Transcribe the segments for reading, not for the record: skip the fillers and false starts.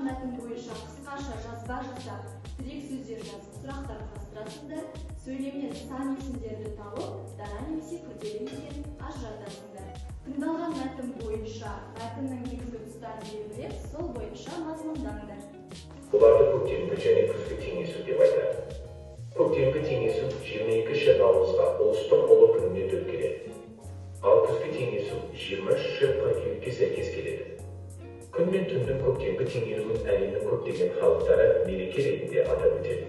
мәтін бойынша қысқаша жазба жасап, тірек сөздер жазып, сұрақтар құрастырасыңдар. Сөйлемнен сан есімдерді тауып, дара немесе күрделі екенін ажыратасыңдар. Тыңдалған мәтін бойынша мәтіннің негізгі тұстарын белгілеп, сол бойынша мазмұндаңдар. Бұларды көктемгі және күзгі теңесу деп айтады. Көктемгі теңесу 22 наурызға ұлыстың ұлы күніне келеді. Ал күзгі теңесу 23 қыркүйекке сәйкес келеді. Күн мен түннің көктемгі теңелуін әлемнің көптеген халықтары мереке ретінде атап өтеді.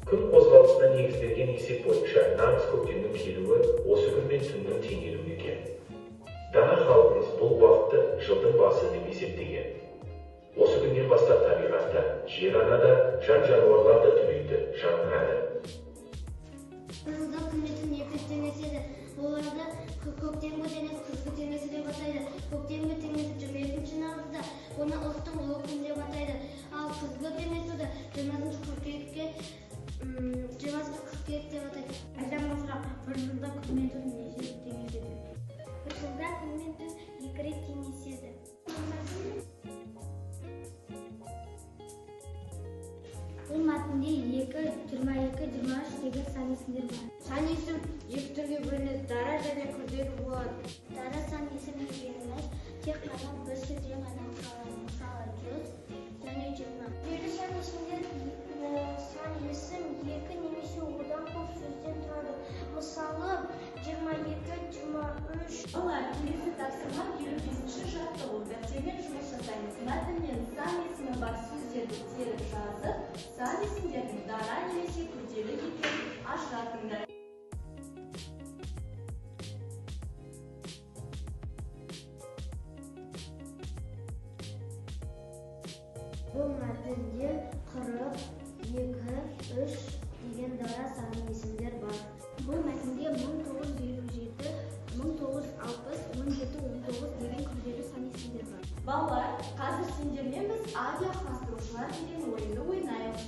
Күн қозғалысына негізделген есеп бойынша нағыз көктемнің келуі осы күн мен түннің теңелуі екен. Дана халқымыз бұл уақытты жылдың басы деп есептеген. Осы күннен бастап табиғатта, жер-анада жан жануарлар да түлейді, жаңғырады. Қызылда күн мен түн екі теңеседі. Оларды көктемгі теңес, күзгі теңесі деп атайды. Көктемгі теңесі 22 наурызда, оны ұлыстың ұлы күні деп атайды. Ал күзгі теңесуді 20 қыркүйекке деп атайды. Айтамын сұрақ, бір жылда күн мен түн неше теңеседі? Бір жылда күн мен түн екі рет теңеседі. Бұл мәтінде 2, 22, 23 деген сан есімдер бар. Сан есім екі түрге бөлінеді, дара және күрделі болады. Дара сан есім дегеніміз тек қана бір сөзден ғана құралады. Мысалы 100 және 20. Күрделі сан есімдер сан есім 2 немесе одан көп сөзден тұрады. Мысалы 22, 23. Олар келесі тапсырма 55-ші жаттығу. Дәптермен жұмыс жасаймыз. Мәтіннен сан есімі бар сөздерді теріп жазып, сан есімдердің дара немесе күрделі екенін ажыратыңдар. Бұл мәтінде 42, 3 деген дара сан есімдер бар. Бұл мәтінде 1957, 1960, 17, 19 деген күрделі сан есімдер бар. Балалар, қазір сендермен біз авиа құрастырушылар деген ойынды ойнаймыз.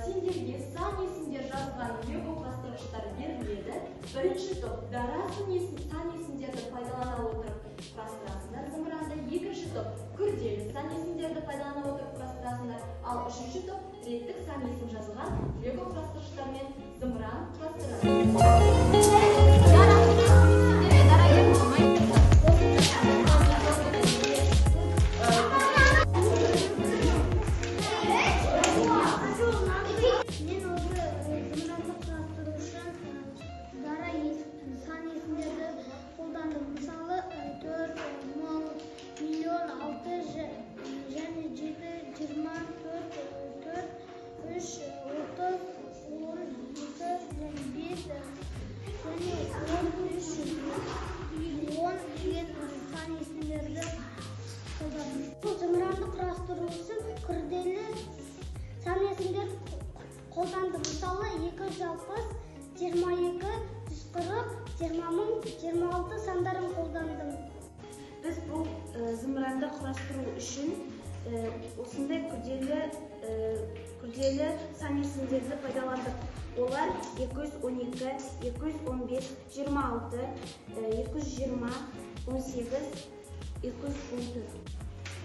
Сендерге сан есімдер жазған лего құрастырғыштар беріледі. Бірінші топ дара сан есімдерді пайдалана отырып құрастырасыңдар зымыранды. Екінші топ күрделі сан есімдерді пайдалана отырып құрастырасыңдар. Ал үшінші топ реттік сан есім жазылған лего құрастырғыштармен зымыран құрастырады. Зымыранды құрастыру үшін күрделі сан есімдер қолданды. Мысалы 260, 22, 140, 20 000, 26 сандарын қолдандым. Біз бұл зымыранды құрастыру үшін осындай күрделі сан есімдерді пайдаландық. Олар 212, 215, 26, 220, 18, 214.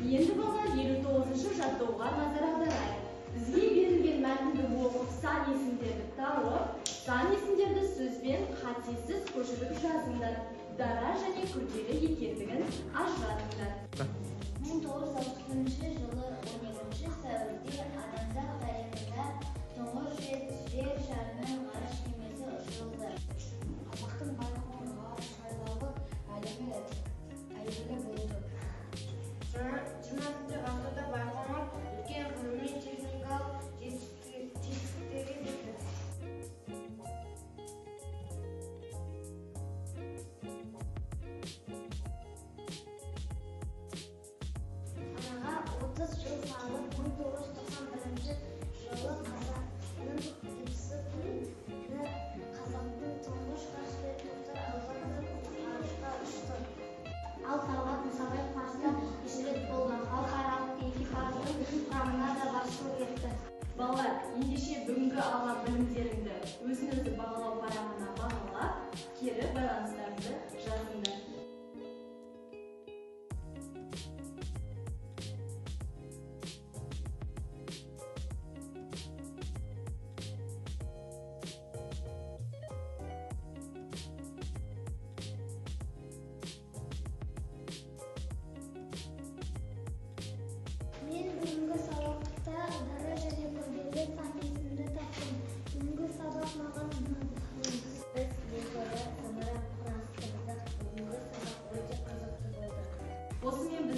Енді балалар 59-шы жаттығуға назар аударайық. Бізге берілген мәтінді оқып, сан есімдерді тауып, сан есімдерді сөзбен қатесіз көшіріп жазыңдар. Дара және күрделі екендігін ажыратыңдар. 1960 жылы 12 сәуірде адамзат тарихында тұңғыш рет жер шарының ғарыш кемесі ұшырылды. Қазақтың Байқоңыр ғарыш айлағы әйгілі болды. 20 ғасырда Байқоңыр үлкен ғылыми-техникалық жетістіктерге жетті. Араға 30 жыл салып 1991 жылы Қазақстанның тәуелсіздік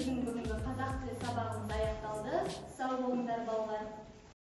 біздің бүгінгі қазақ тілі сабағымыз аяқталды. Сау болыңдар балалар.